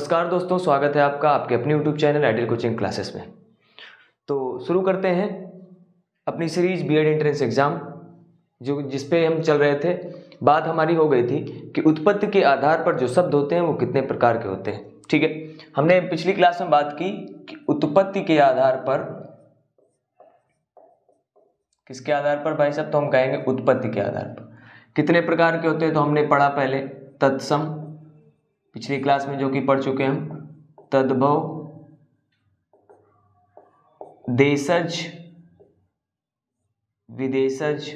नमस्कार दोस्तों, स्वागत है आपका आपके अपने YouTube channel ideal coaching classes में। तो शुरू करते हैं अपनी सीरीज बीएड एंट्रेंस एग्जाम जिस पे हम चल रहे थे। बात हमारी हो गई थी कि उत्पत्ति के आधार पर जो शब्द होते हैं वो कितने प्रकार के होते हैं। ठीक है, हमने पिछली क्लास में बात की कि उत्पत्ति के आधार पर, किसके आधार पर भाई साहब, तो हम कहेंगे उत्पत्ति के आधार पर कितने प्रकार के होते हैं। तो हमने पढ़ा पहले तत्सम, पिछली क्लास में जो कि पढ़ चुके हैं हम, तद्भव, देशज, विदेशज,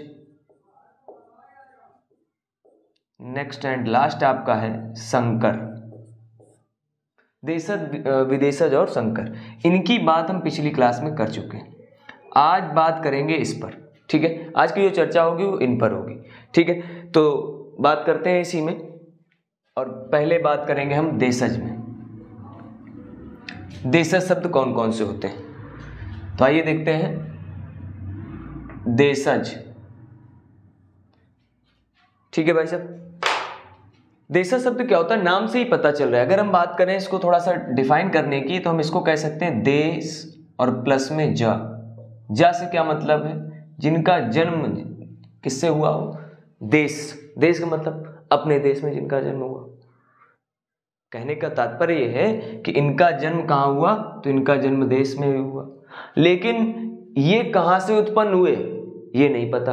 नेक्स्ट एंड लास्ट आपका है संकर। देशज, विदेशज और संकर, इनकी बात हम पिछली क्लास में कर चुके हैं। आज बात करेंगे इस पर। ठीक है, आज की जो चर्चा होगी वो इन पर होगी। ठीक है, तो बात करते हैं इसी में, और पहले बात करेंगे हम देशज में। देशज शब्द कौन कौन से होते हैं, तो आइए देखते हैं। देशज, ठीक है भाई साहब, देशज शब्द क्या होता है, नाम से ही पता चल रहा है। अगर हम बात करें इसको थोड़ा सा डिफाइन करने की, तो हम इसको कह सकते हैं देश और प्लस में जा से क्या मतलब है, जिनका जन्म किससे हुआ हो, देश। देश का मतलब अपने देश में जिनका जन्म हुआ। कहने का तात्पर्य यह है कि इनका जन्म कहाँ हुआ, तो इनका जन्म देश में हुआ। लेकिन ये कहाँ से उत्पन्न हुए ये नहीं पता।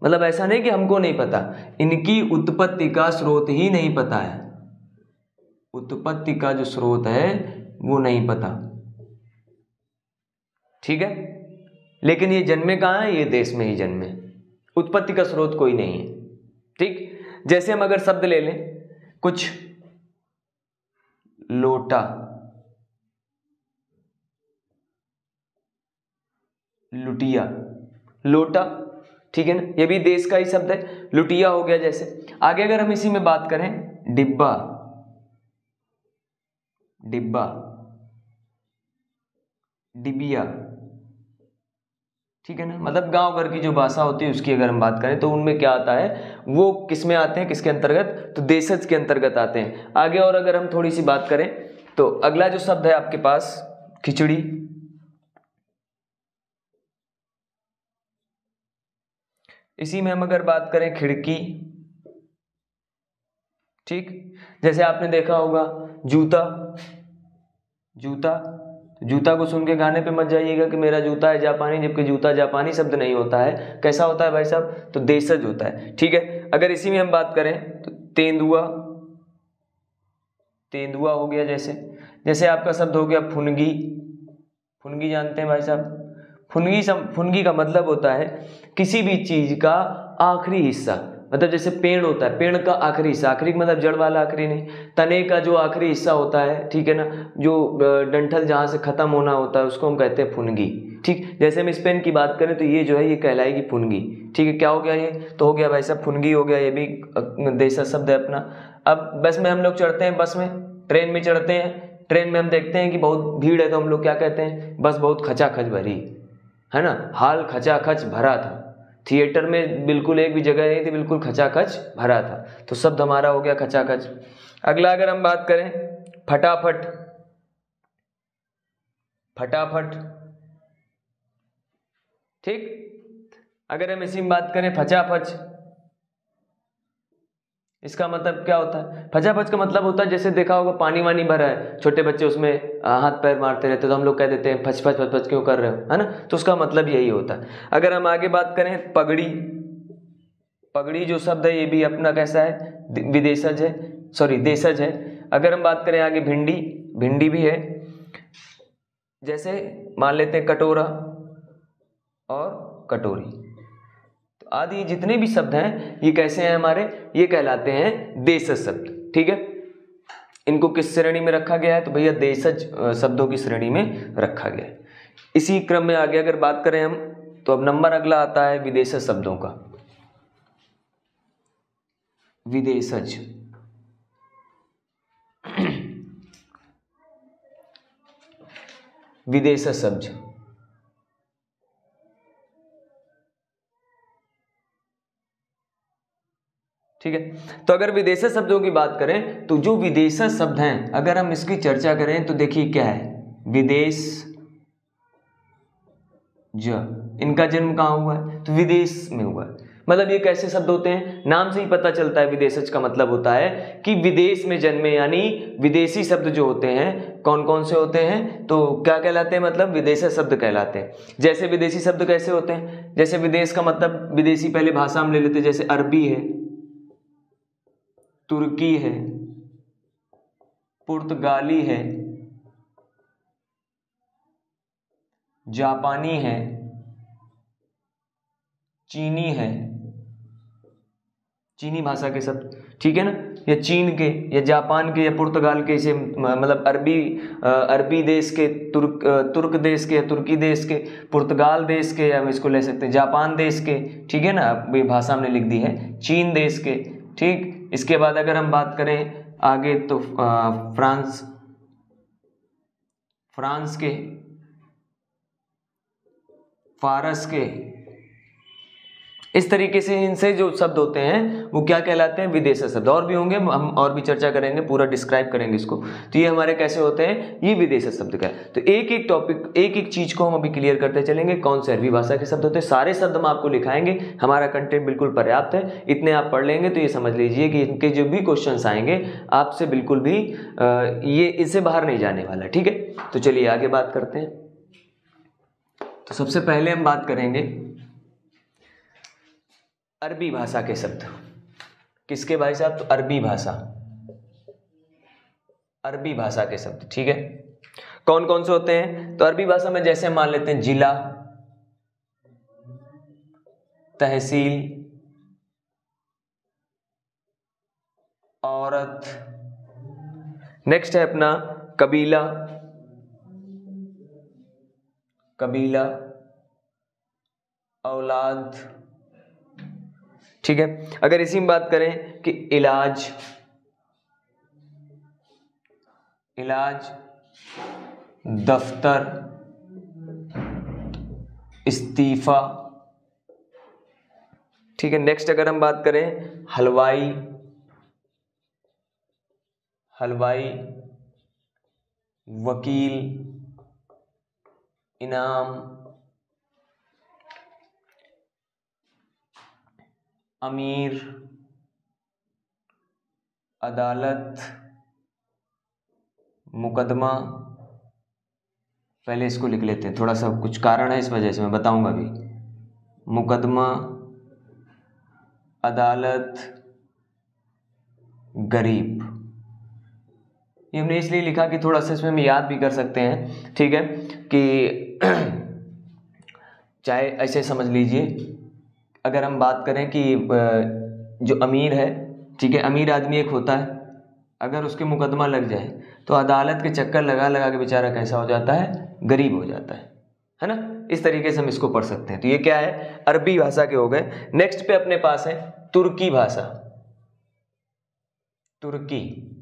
मतलब ऐसा नहीं कि हमको नहीं पता, इनकी उत्पत्ति का स्रोत ही नहीं पता है। उत्पत्ति का जो स्रोत है वो नहीं पता। ठीक है, लेकिन ये जन्मे कहाँ है, ये देश में ही जन्मे। उत्पत्ति का स्रोत कोई नहीं है। ठीक, जैसे हम अगर शब्द ले लें कुछ, लोटा, लुटिया, लोटा, ठीक है ना, ये भी देश का ही शब्द है। लुटिया हो गया। जैसे आगे अगर हम इसी में बात करें, डिब्बा, डिब्बा, डिबिया, ठीक है ना, मतलब गांव घर की जो भाषा होती है उसकी अगर हम बात करें तो उनमें क्या आता है, वो किस में आते हैं, किसके अंतर्गत, तो देशज के अंतर्गत आते हैं। आगे और अगर हम थोड़ी सी बात करें तो अगला जो शब्द है आपके पास, खिचड़ी, इसी में हम अगर बात करें खिड़की, ठीक। जैसे आपने देखा होगा जूता, जूता, जूता को सुन के गाने पे मत जाइएगा कि मेरा जूता है जापानी, जबकि जूता जापानी शब्द नहीं होता है। कैसा होता है भाई साहब, तो देशज होता है। ठीक है, अगर इसी में हम बात करें तो तेंदुआ, तेंदुआ हो गया। जैसे जैसे आपका शब्द हो गया फुनगी, फुनगी जानते हैं भाई साहब, फुनगी का मतलब होता है किसी भी चीज का आखिरी हिस्सा। मतलब जैसे पेड़ होता है, पेड़ का आखिरी हिस्सा, आखिरी मतलब जड़ वाला आखिरी नहीं, तने का जो आखिरी हिस्सा होता है, ठीक है ना, जो डंठल जहां से खत्म होना होता है उसको हम कहते हैं फुनगी। ठीक, जैसे हम इस पेन की बात करें तो ये जो है ये कहलाएगी फुनगी। ठीक है, क्या हो गया ये, तो हो गया भाई साहब फुनगी हो गया, ये भी देशज शब्द है अपना। अब बस में हम लोग चढ़ते हैं, बस में, ट्रेन में चढ़ते हैं, ट्रेन में हम देखते हैं कि बहुत भीड़ है तो हम लोग क्या कहते हैं, बस बहुत खचाखच भरी है ना, हाल खचाखच भरा था। थिएटर में बिल्कुल एक भी जगह नहीं थी, बिल्कुल खचाखच भरा था। तो शब्द हमारा हो गया खचाखच। अगला अगर हम बात करें फटाफट, फटाफट, ठीक। अगर हम इसी में बात करें फचाफच, इसका मतलब क्या होता है, फचाफच का मतलब होता है, जैसे देखा होगा पानी वानी भरा है, छोटे बच्चे उसमें हाथ पैर मारते रहते तो हम लोग कह देते हैं फच फच फच फच क्यों कर रहे हो, है ना, तो उसका मतलब यही होता है। अगर हम आगे बात करें पगड़ी, पगड़ी जो शब्द है ये भी अपना कैसा है, विदेशज है, सॉरी देशज है। अगर हम बात करें आगे भिंडी, भिंडी भी है। जैसे मान लेते हैं कटोरा और कटोरी, आदि जितने भी शब्द हैं ये कैसे हैं हमारे, ये कहलाते हैं देशज शब्द। ठीक है, इनको किस श्रेणी में रखा गया है, तो भैया देशज शब्दों की श्रेणी में रखा गया है। इसी क्रम में आगे अगर बात करें हम, तो अब नंबर अगला आता है विदेशज शब्दों का। विदेशज, विदेशज शब्द, ठीक है। तो अगर विदेशी शब्दों की बात करें तो जो विदेशी शब्द हैं अगर हम इसकी चर्चा करें तो देखिए क्या है, विदेश इनका जन्म कहाँ हुआ है, तो विदेश में हुआ है। मतलब ये कैसे शब्द होते हैं, नाम से ही पता चलता है। विदेशज का मतलब होता है कि विदेश में जन्मे, यानी विदेशी शब्द जो होते हैं कौन कौन से होते हैं, तो क्या कहलाते हैं, मतलब विदेशी शब्द कहलाते हैं। जैसे विदेशी शब्द कैसे होते हैं, जैसे विदेश का मतलब विदेशी पहले भाषा हम ले लेते हैं, जैसे अरबी है, तुर्की है, पुर्तगाली है, जापानी है, चीनी है, चीनी भाषा के शब्द, ठीक है ना, या चीन के या जापान के या पुर्तगाल के, इसे मतलब अरबी देश के, तुर्क देश के या तुर्की देश के, पुर्तगाल देश के, हम इसको ले सकते हैं जापान देश के, ठीक है ना, ये भाषा हमने लिख दी है, चीन देश के, ठीक। इसके बाद अगर हम बात करें आगे तो फ्रांस के, फारस के, इस तरीके से इनसे जो शब्द होते हैं वो क्या कहलाते हैं, विदेशी शब्द। और भी होंगे, हम और भी चर्चा करेंगे, पूरा डिस्क्राइब करेंगे इसको। तो ये हमारे कैसे होते हैं, ये विदेशी शब्द का। तो एक एक टॉपिक, एक एक चीज को हम अभी क्लियर करते चलेंगे। कौन से अरबी भाषा के शब्द होते हैं, सारे शब्द हम आपको लिखाएंगे। हमारा कंटेंट बिल्कुल पर्याप्त है, इतने आप पढ़ लेंगे तो ये समझ लीजिए कि इनके जो भी क्वेश्चन आएंगे आपसे बिल्कुल भी ये इससे बाहर नहीं जाने वाला, ठीक है। तो चलिए आगे बात करते हैं। तो सबसे पहले हम बात करेंगे अरबी भाषा के शब्द। किसके भाई साहब, तो अरबी भाषा के शब्द, ठीक है। कौन कौन से होते हैं, तो अरबी भाषा में जैसे मान लेते हैं जिला, तहसील, औरत, नेक्स्ट है अपना कबीला, औलाद, ठीक है। अगर इसी में बात करें कि इलाज, दफ्तर, इस्तीफा, ठीक है। नेक्स्ट अगर हम बात करें हलवाई, वकील, इनाम, अमीर, अदालत, मुकदमा। पहले इसको लिख लेते हैं, थोड़ा सा कुछ कारण है इस वजह से मैं बताऊंगा अभी। मुकदमा, अदालत, गरीब। ये हमने इसलिए लिखा कि थोड़ा सा इसमें हम याद भी कर सकते हैं, ठीक है, कि चाहे ऐसे समझ लीजिए। अगर हम बात करें कि जो अमीर है, ठीक है, अमीर आदमी एक होता है, अगर उसके मुकदमा लग जाए तो अदालत के चक्कर लगा लगा के बेचारा कैसा हो जाता है, गरीब हो जाता है ना। इस तरीके से हम इसको पढ़ सकते हैं। तो ये क्या है, अरबी भाषा के हो गए। नेक्स्ट पे अपने पास है तुर्की भाषा। तुर्की,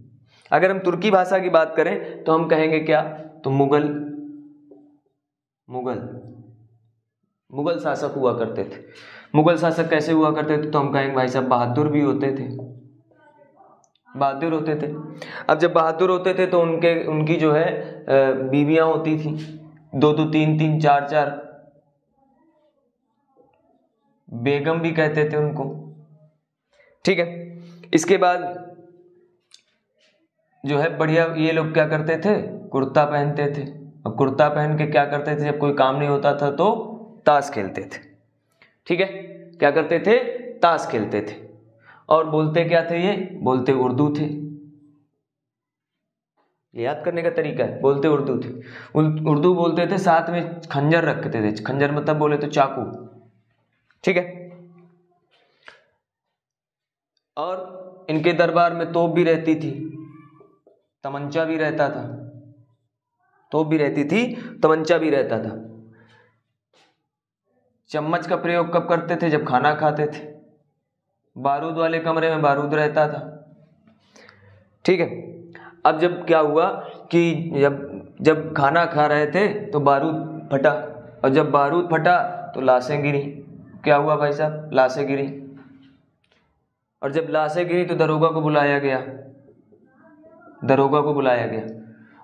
अगर हम तुर्की भाषा की बात करें तो हम कहेंगे क्या, तो मुगल शासक हुआ करते थे। मुगल शासक कैसे हुआ करते थे, तो हम कहेंगे भाई साहब बहादुर भी होते थे, अब जब बहादुर होते थे तो उनकी जो है बीवियां होती थी, 2-2, 3-3, 4-4, बेगम भी कहते थे उनको, ठीक है। इसके बाद जो है बढ़िया, ये लोग क्या करते थे, कुर्ता पहनते थे। अब कुर्ता पहन के क्या करते थे, जब कोई काम नहीं होता था तो ताश खेलते थे, ठीक है। क्या करते थे, ताश खेलते थे। और बोलते क्या थे, ये बोलते उर्दू थे। याद करने का तरीका है, बोलते उर्दू थे, उर्दू बोलते थे, साथ में खंजर रखते थे। खंजर मतलब बोले तो चाकू, ठीक है। और इनके दरबार में तोप भी रहती थी, तमंचा भी रहता था, तोप भी रहती थी, तमंचा भी रहता था। चम्मच का प्रयोग कब करते थे, जब खाना खाते थे। बारूद वाले कमरे में बारूद रहता था, ठीक है। अब जब क्या हुआ कि जब खाना खा रहे थे तो बारूद फटा, और जब बारूद फटा तो लाशें गिरी। क्या हुआ भाई साहब, लाशें गिरी। और जब लाशें गिरी तो दरोगा को बुलाया गया, दरोगा को बुलाया गया।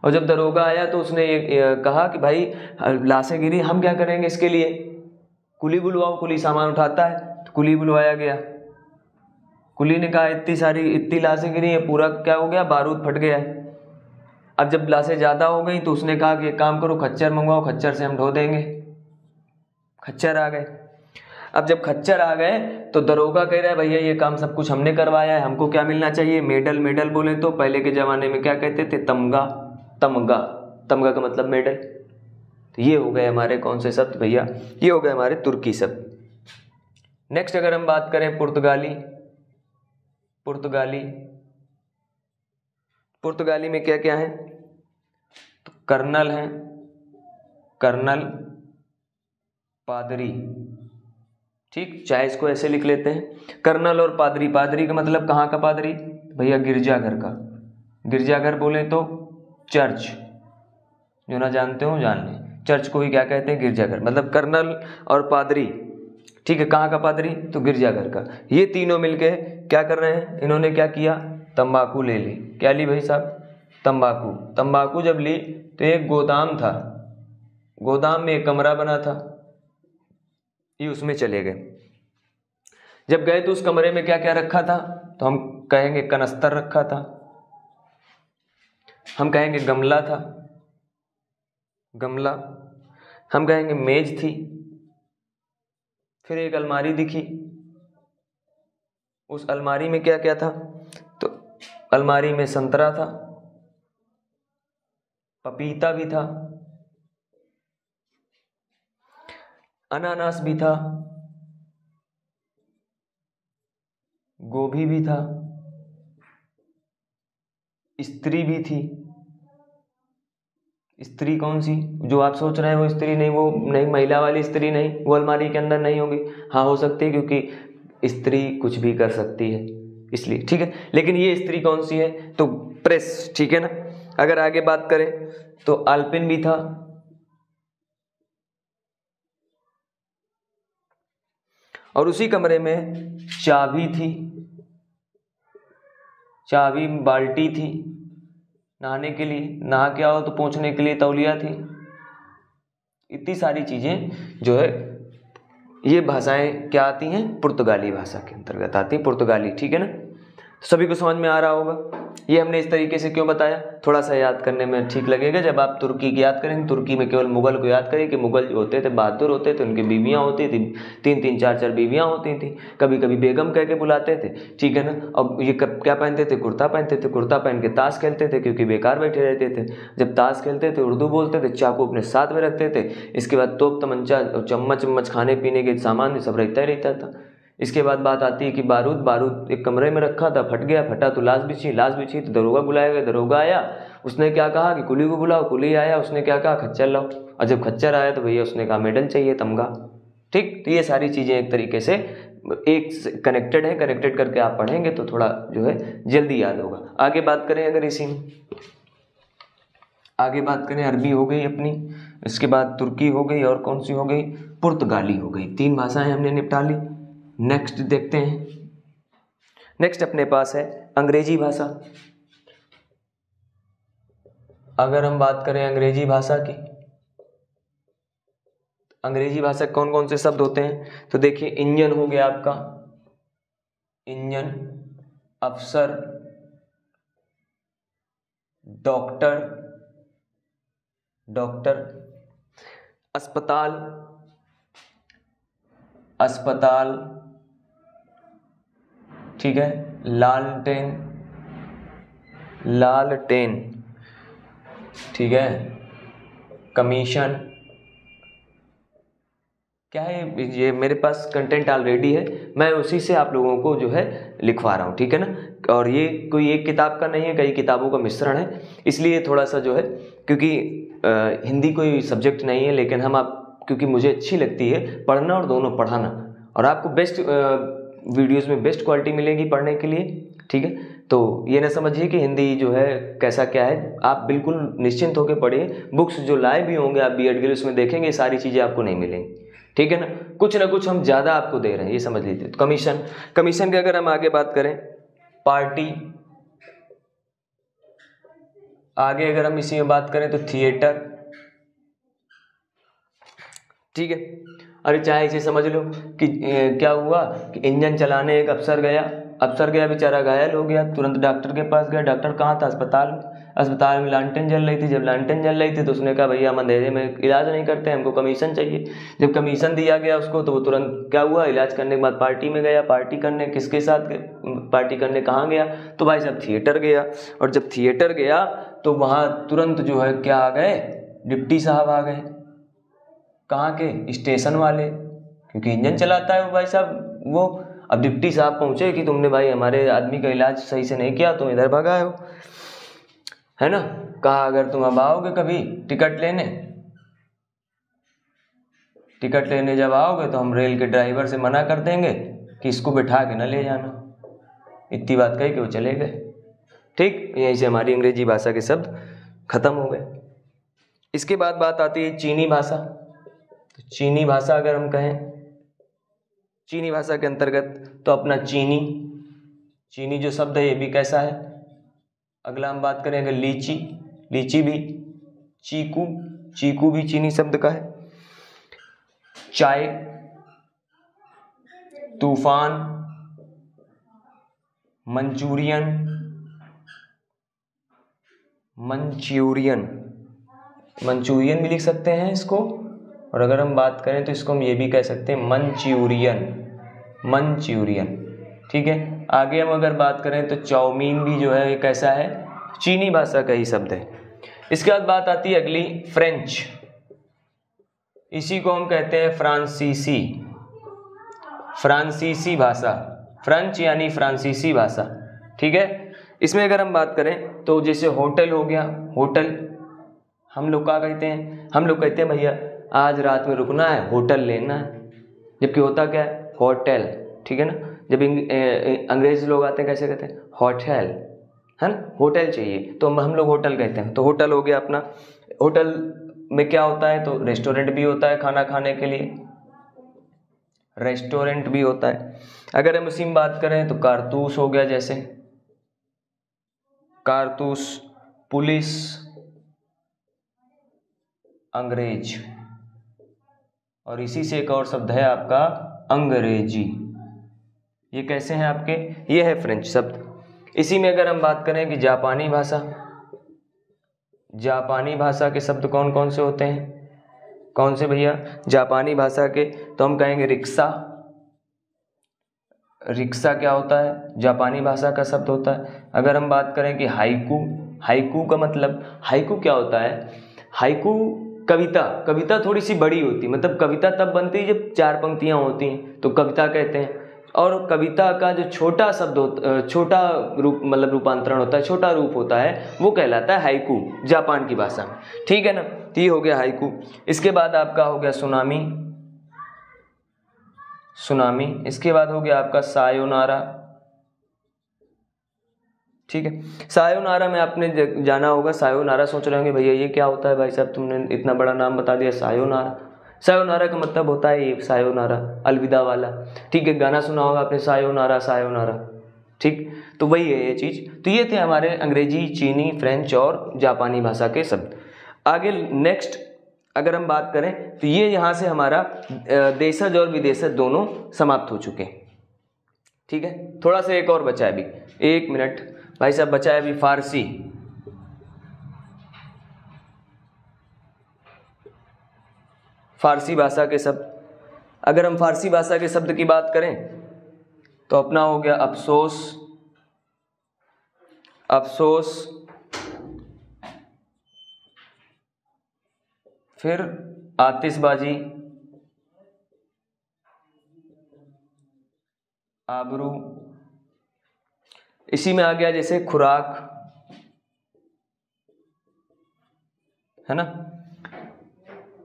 और जब दरोगा आया तो उसने ये कहा कि भाई लाशें गिरी, हम क्या करेंगे इसके लिए, कुली बुलवाओ, कुली सामान उठाता है। तो कुली बुलवाया गया। कुली ने कहा इतनी लाशें गिरी है, पूरा क्या हो गया, बारूद फट गया है। अब जब लाशें ज़्यादा हो गई तो उसने कहा कि एक काम करो, खच्चर मंगवाओ, खच्चर से हम ढो देंगे। खच्चर आ गए। अब जब खच्चर आ गए तो दरोगा कह रहा है भैया ये काम सब कुछ हमने करवाया है, हमको क्या मिलना चाहिए, मेडल। मेडल बोले तो पहले के ज़माने में क्या कहते थे, तमगा। तमगा, तमगा का मतलब मेडल। तो ये हो गए हमारे कौन से शब्द भैया, ये हो गए हमारे तुर्की शब्द। नेक्स्ट अगर हम बात करें पुर्तगाली, पुर्तगाली, पुर्तगाली में क्या क्या है, तो कर्नल है, कर्नल, पादरी, ठीक, चाहे इसको ऐसे लिख लेते हैं, कर्नल और पादरी। पादरी का मतलब कहाँ का पादरी भैया, गिरजाघर का। गिरजाघर बोले तो चर्च, जो ना जानते हो जान लें, चर्च को ही क्या कहते हैं, गिरजाघर। मतलब कर्नल और पादरी, ठीक है, कहाँ का पादरी, तो गिरजाघर का। ये तीनों मिलके क्या कर रहे हैं, इन्होंने क्या किया, तंबाकू ले ली। क्या ली भाई साहब, तंबाकू। तंबाकू जब ली तो एक गोदाम था, गोदाम में एक कमरा बना था, ये उसमें चले गए। जब गए तो उस कमरे में क्या क्या रखा था, तो हम कहेंगे कनस्तर रखा था, हम कहेंगे गमला था, गमला, हम कहेंगे मेज थी, फिर एक अलमारी दिखी। उस अलमारी में क्या क्या था, तो अलमारी में संतरा था, पपीता भी था, अनानास भी था, गोभी भी था, स्त्री भी थी। स्त्री कौन सी, जो आप सोच रहे हैं वो स्त्री नहीं, वो नहीं, महिला वाली स्त्री नहीं, वो अलमारी के अंदर नहीं होगी। हाँ हो सकती है, क्योंकि स्त्री कुछ भी कर सकती है इसलिए, ठीक है। लेकिन ये स्त्री कौन सी है, तो प्रेस, ठीक है ना। अगर आगे बात करें तो आलपिन भी था, और उसी कमरे में चाबी थी, चाबी, बाल्टी थी नहाने के लिए, नहा के आओ तो पोंछने के लिए तौलिया थी। इतनी सारी चीजें जो है, ये भाषाएं क्या आती हैं, पुर्तगाली भाषा के अंतर्गत आती हैं, पुर्तगाली, ठीक है ना। सभी को समझ में आ रहा होगा। ये हमने इस तरीके से क्यों बताया, थोड़ा सा याद करने में ठीक लगेगा। जब आप तुर्की की याद करेंगे, तुर्की में केवल मुगल को याद करें कि मुगल जो होते थे बहादुर होते थे, उनकी बीवियाँ होती थी, 3-3 4-4 बीवियाँ होती थी, कभी कभी बेगम कह के बुलाते थे, ठीक है ना। अब ये क्या पहनते थे, कुर्ता पहनते थे, कुर्ता पहन के ताश खेलते थे, क्योंकि बेकार बैठे रहते थे। जब ताश खेलते थे उर्दू बोलते थे, चाकू अपने साथ में रखते थे, इसके बाद तोप तमंचा, चम्मच खाने पीने के सामान सब रहता ही रहता था। इसके बाद बात आती है कि बारूद एक कमरे में रखा था, फट गया, फटा तो लाश बिछी तो दरोगा बुलाया गया। दरोगा आया, उसने क्या कहा कि कुली को बुलाओ, कुली आया, उसने क्या कहा, खच्चर लाओ। और जब खच्चर आया तो भैया उसने कहा मेडल चाहिए, तमगा, ठीक। तो ये सारी चीज़ें एक तरीके से एक कनेक्टेड है, कनेक्टेड करके आप पढ़ेंगे तो थोड़ा जो है जल्दी याद होगा। आगे बात करें अगर इसी में, आगे बात करें, अरबी हो गई अपनी, इसके बाद तुर्की हो गई, और कौन सी हो गई, पुर्तगाली हो गई। 3 भाषाएं हमने निपटा ली। नेक्स्ट देखते हैं, नेक्स्ट अपने पास है अंग्रेजी भाषा। अगर हम बात करें अंग्रेजी भाषा की, अंग्रेजी भाषा कौन कौन से शब्द होते हैं, तो देखिए इंजन हो गया आपका, इंजन, अफसर, डॉक्टर, डॉक्टर, अस्पताल, अस्पताल, ठीक है, लालटेन, लालटेन, ठीक है, कमीशन। क्या है ये, मेरे पास कंटेंट ऑलरेडी है, मैं उसी से आप लोगों को जो है लिखवा रहा हूँ, ठीक है ना। और ये कोई एक किताब का नहीं है, कई किताबों का मिश्रण है, इसलिए थोड़ा सा जो है, क्योंकि हिंदी कोई सब्जेक्ट नहीं है, लेकिन हम आप, क्योंकि मुझे अच्छी लगती है पढ़ना और दोनों पढ़ाना, और आपको बेस्ट वीडियोस में बेस्ट क्वालिटी मिलेगी पढ़ने के लिए, ठीक है। तो ये ना समझिए कि हिंदी जो है कैसा क्या है, आप बिल्कुल निश्चिंत होकर पढ़िए। बुक्स जो लाए भी होंगे आप बीएड के लिए, उसमें देखेंगे सारी चीज़ें आपको नहीं मिलेंगी, ठीक है ना कुछ हम ज़्यादा आपको दे रहे हैं, ये समझ लीजिए। तो कमीशन की अगर हम आगे बात करें, पार्टी, आगे अगर हम इसी में बात करें तो थिएटर, ठीक है। अरे चाहे इसे समझ लो कि क्या हुआ कि इंजन चलाने एक अफसर गया, बेचारा घायल हो गया, तुरंत डॉक्टर के पास गया। डॉक्टर कहाँ था? अस्पताल में लालटेन जल रही थी। जब लालटेन जल रही थी तो उसने कहा भैया हम अंधेरे में इलाज नहीं करते, हमको कमीशन चाहिए। जब कमीशन दिया गया उसको तो वो तुरंत क्या हुआ, इलाज करने के बाद पार्टी में गया। पार्टी करने किसके साथ? पार्टी करने कहाँ गया? तो भाई साहब थिएटर गया। और जब थिएटर गया तो वहाँ तुरंत जो है क्या आ गए, डिप्टी साहब आ गए। कहाँ के? स्टेशन वाले, क्योंकि इंजन चलाता है वो भाई साहब वो। अब डिप्टी साहब पहुंचे कि तुमने भाई हमारे आदमी का इलाज सही से नहीं किया, तुम इधर भगाए हो, है ना। कहा अगर तुम अब आओगे कभी टिकट लेने जब आओगे तो हम रेल के ड्राइवर से मना कर देंगे कि इसको बिठा के न ले जाना। इतनी बात कही कि वो चले गए। ठीक, यहीं से हमारी अंग्रेजी भाषा के शब्द खत्म हो गए। इसके बाद बात आती है चीनी भाषा। तो चीनी भाषा अगर हम कहें, चीनी भाषा के अंतर्गत तो अपना चीनी जो शब्द है ये भी कैसा है। अगला हम बात करेंगे लीची भी, चीकू भी चीनी शब्द का है। चाय, तूफान, मंचूरियन भी लिख सकते हैं इसको। और अगर हम बात करें तो इसको हम ये भी कह सकते हैं मंचूरियन, ठीक है। आगे हम अगर बात करें तो चाउमीन भी जो है ये कैसा है, चीनी भाषा का ही शब्द है। इसके बाद बात आती है अगली फ्रेंच। इसी को हम कहते हैं फ्रांसीसी भाषा। फ्रेंच यानी फ्रांसीसी भाषा, ठीक है। इसमें अगर हम बात करें तो जैसे होटल हो गया, होटल हम लोग क्या कहते हैं? हम लोग कहते हैं भैया आज रात में रुकना है, होटल लेना है, जबकि होता क्या है? होटल, ठीक है ना। जब अंग्रेज लोग आते हैं कैसे कहते हैं? होटल, है ना, होटल चाहिए तो हम लोग होटल कहते हैं। तो होटल हो गया अपना। होटल में क्या होता है? तो रेस्टोरेंट भी होता है, खाना खाने के लिए रेस्टोरेंट भी होता है। अगर हम इसी में बात करें तो कारतूस हो गया, जैसे कारतूस, पुलिस, अंग्रेज, और इसी से एक और शब्द है आपका अंग्रेजी। ये कैसे हैं आपके? ये है फ्रेंच शब्द। इसी में अगर हम बात करें कि जापानी भाषा के शब्द कौन कौन से होते हैं? कौन से भैया? जापानी भाषा के तो हम कहेंगे रिक्शा क्या होता है? जापानी भाषा का शब्द होता है। अगर हम बात करें कि हाइकू का मतलब, हाइकू क्या होता है? हाइकू कविता थोड़ी सी बड़ी होती है, मतलब कविता तब बनती है जब 4 पंक्तियां होती हैं तो कविता कहते हैं। और कविता का जो छोटा शब्द होता, छोटा रूप मतलब रूपांतरण होता है, छोटा रूप होता है, वो कहलाता है हाइकू जापान की भाषा में, ठीक है ना। तो ये हो गया हाइकू। इसके बाद आपका हो गया सुनामी। इसके बाद हो गया आपका सायोनारा, ठीक है। सायोनारा में आपने जाना होगा, सायोनारा सोच रहे होंगे भैया ये क्या होता है भाई साहब, तुमने इतना बड़ा नाम बता दिया सायोनारा का मतलब होता है ये सायोनारा, अलविदा वाला, ठीक है। गाना सुना होगा आपने, सायोनारा, ठीक। तो वही है ये चीज़। तो ये थे हमारे अंग्रेजी, चीनी, फ्रेंच और जापानी भाषा के शब्द। आगे नेक्स्ट अगर हम बात करें तो ये यहाँ से हमारा देशज और विदेशज दोनों समाप्त हो चुके हैं, ठीक है। थोड़ा सा एक और बचा है अभी, 1 मिनट भाई साहब बचा है अभी। फारसी भाषा के शब्द। अगर हम फारसी भाषा के शब्द की बात करें तो अपना हो गया अफसोस, फिर आतिशबाजी, आबरू, इसी में आ गया जैसे खुराक, है ना।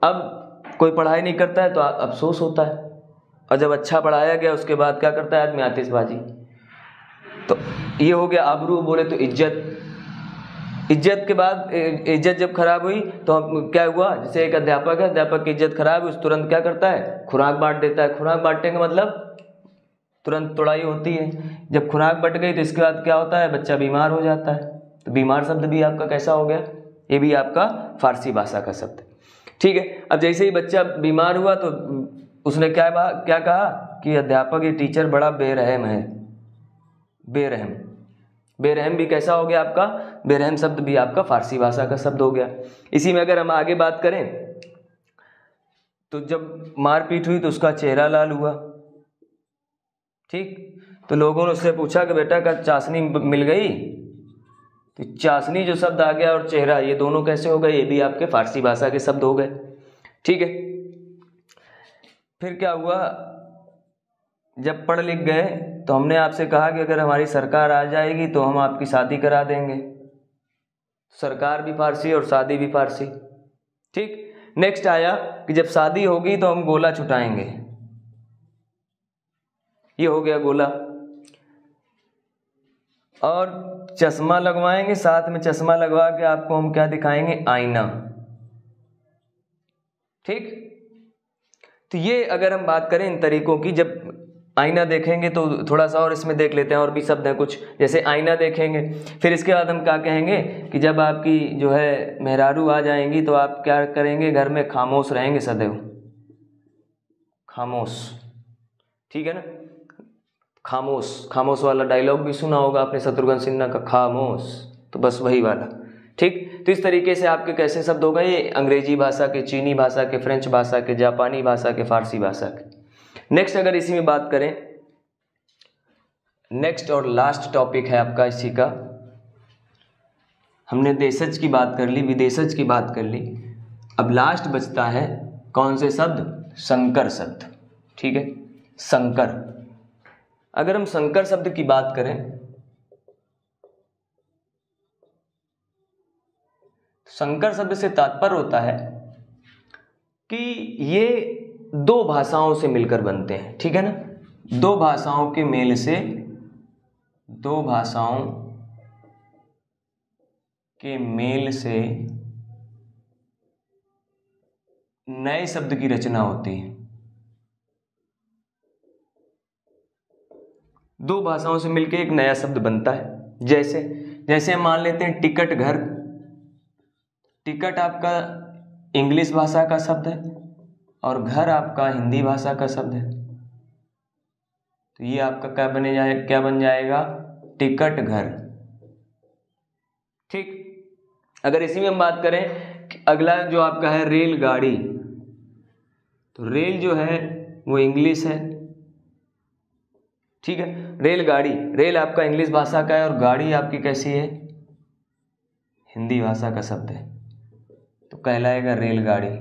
अब कोई पढ़ाई नहीं करता है तो अफसोस होता है, और जब अच्छा पढ़ाया गया उसके बाद क्या करता है आदमी? आतिशबाजी। तो ये हो गया आबरू, बोले तो इज्जत, इज्जत के बाद इज्जत जब खराब हुई तो क्या हुआ, जैसे एक अध्यापक है, अध्यापक की इज्जत खराब है, उस तुरंत क्या करता है, खुराक बांट देता है। खुराक बांटने का मतलब तुरंत तुड़ाई होती है। जब खुराक बट गई तो इसके बाद क्या होता है, बच्चा बीमार हो जाता है। तो बीमार शब्द भी आपका कैसा हो गया, ये भी आपका फारसी भाषा का शब्द है। ठीक है, अब जैसे ही बच्चा बीमार हुआ तो उसने क्या कहा कि अध्यापक ये टीचर बड़ा बेरहम है। बेरहम, बेरहम भी कैसा हो गया आपका, बेरहम शब्द भी आपका फारसी भाषा का शब्द हो गया। इसी में अगर हम आगे बात करें तो जब मारपीट हुई तो उसका चेहरा लाल हुआ। ठीक, तो लोगों ने उससे पूछा कि बेटा का चाशनी मिल गई, तो चाशनी जो शब्द आ गया और चेहरा, ये दोनों कैसे हो गए, ये भी आपके फारसी भाषा के शब्द हो गए। ठीक है, फिर क्या हुआ, जब पढ़ लिख गए तो हमने आपसे कहा कि अगर हमारी सरकार आ जाएगी तो हम आपकी शादी करा देंगे। सरकार भी फारसी और शादी भी फारसी। ठीक, नेक्स्ट आया कि जब शादी होगी तो हम गोला छुटाएंगे, ये हो गया गोला। और चश्मा लगवाएंगे, साथ में चश्मा लगवा के आपको हम क्या दिखाएंगे, आईना। ठीक, तो ये अगर हम बात करें इन तरीकों की, जब आईना देखेंगे तो थोड़ा सा और इसमें देख लेते हैं, और भी शब्द हैं कुछ, जैसे आईना देखेंगे। फिर इसके बाद हम क्या कहेंगे कि जब आपकी जो है मेहरारू आ जाएंगी तो आप क्या करेंगे, घर में खामोश रहेंगे सदैव, खामोश। ठीक है ना, खामोश, खामोश वाला डायलॉग भी सुना होगा आपने शत्रुघ्न सिन्हा का, खामोश, तो बस वही वाला। ठीक, तो इस तरीके से आपके कैसे शब्द हो गए, अंग्रेजी भाषा के, चीनी भाषा के, फ्रेंच भाषा के, जापानी भाषा के, फारसी भाषा के। नेक्स्ट अगर इसी में बात करें, नेक्स्ट और लास्ट टॉपिक है आपका इसी का, हमने देशज की बात कर ली, विदेशज की बात कर ली, अब लास्ट बचता है कौन से शब्द, संकर शब्द। ठीक है, संकर। अगर हम संकर शब्द की बात करें, संकर शब्द से तात्पर्य होता है कि ये दो भाषाओं से मिलकर बनते हैं। ठीक है ना, दो भाषाओं के मेल से, दो भाषाओं के मेल से नए शब्द की रचना होती है। दो भाषाओं से मिलकर एक नया शब्द बनता है। जैसे जैसे हम मान लेते हैं टिकट घर, टिकट आपका इंग्लिश भाषा का शब्द है और घर आपका हिंदी भाषा का शब्द है, तो ये आपका क्या बन जाएगा, टिकट घर। ठीक, अगर इसी में हम बात करें कि अगला जो आपका है रेलगाड़ी, तो रेल जो है वो इंग्लिश है। ठीक है, रेलगाड़ी, रेल आपका इंग्लिश भाषा का है और गाड़ी आपकी कैसी है, हिंदी भाषा का शब्द है, तो कहलाएगा रेलगाड़ी।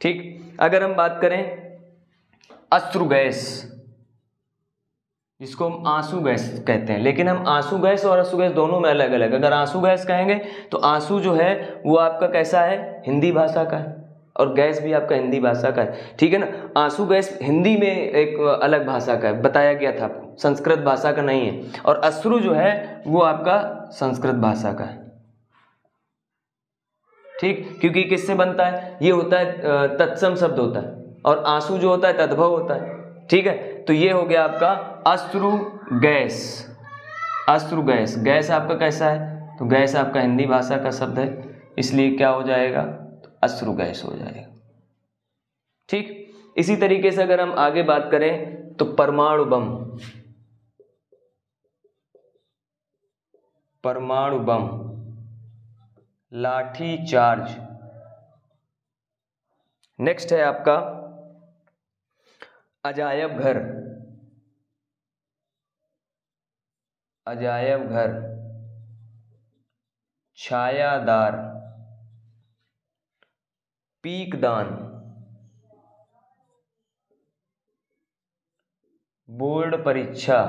ठीक, अगर हम बात करें अश्रु गैस, जिसको हम आंसू गैस कहते हैं, लेकिन हम आंसू गैस और अश्रु गैस दोनों में अलग अलग। अगर आंसू गैस कहेंगे तो आंसू जो है वो आपका कैसा है, हिंदी भाषा का है, और गैस भी आपका हिंदी भाषा का है। ठीक है ना, आंसू गैस हिंदी में एक अलग भाषा का है, बताया गया था आपको, संस्कृत भाषा का नहीं है। और अश्रु जो है वो आपका संस्कृत भाषा का है। ठीक, क्योंकि किससे बनता है, ये होता है तत्सम शब्द होता है, और आंसू जो होता है तद्भव होता है। ठीक है, तो ये हो गया आपका अश्रु गैस। अश्रु गैस, गैस आपका कैसा है, तो गैस आपका हिंदी भाषा का शब्द है, इसलिए क्या हो जाएगा, तो अश्रु गैस हो जाएगा। ठीक, इसी तरीके से अगर हम आगे बात करें तो परमाणु बम, परमाणु बम, लाठी चार्ज। नेक्स्ट है आपका अजायब घर, अजायब घर, छायादार, पीकदान, बोर्ड परीक्षा।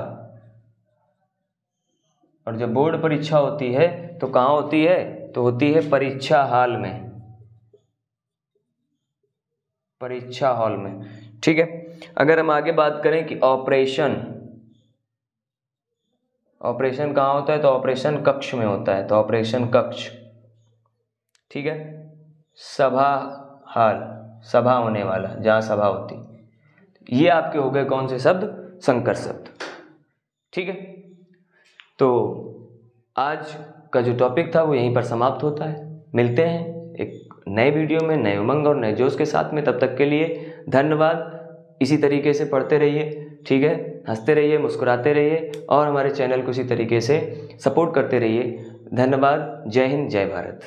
और जब बोर्ड परीक्षा होती है तो कहाँ होती है, तो होती है परीक्षा हॉल में, परीक्षा हॉल में। ठीक है, अगर हम आगे बात करें कि ऑपरेशन, ऑपरेशन कहाँ होता है? तो ऑपरेशन कक्ष में होता है, तो ऑपरेशन कक्ष, ठीक है। सभा हाल, सभा होने वाला, जहाँ सभा होती, ये आपके हो गए कौन से शब्द? संकर शब्द, ठीक है। तो आज का जो टॉपिक था वो यहीं पर समाप्त होता है। मिलते हैं एक नए वीडियो में, नए उमंग और नए जोश के साथ में। तब तक के लिए धन्यवाद। इसी तरीके से पढ़ते रहिए, ठीक है, हंसते रहिए, मुस्कुराते रहिए और हमारे चैनल को इसी तरीके से सपोर्ट करते रहिए। धन्यवाद। जय हिंद, जय भारत।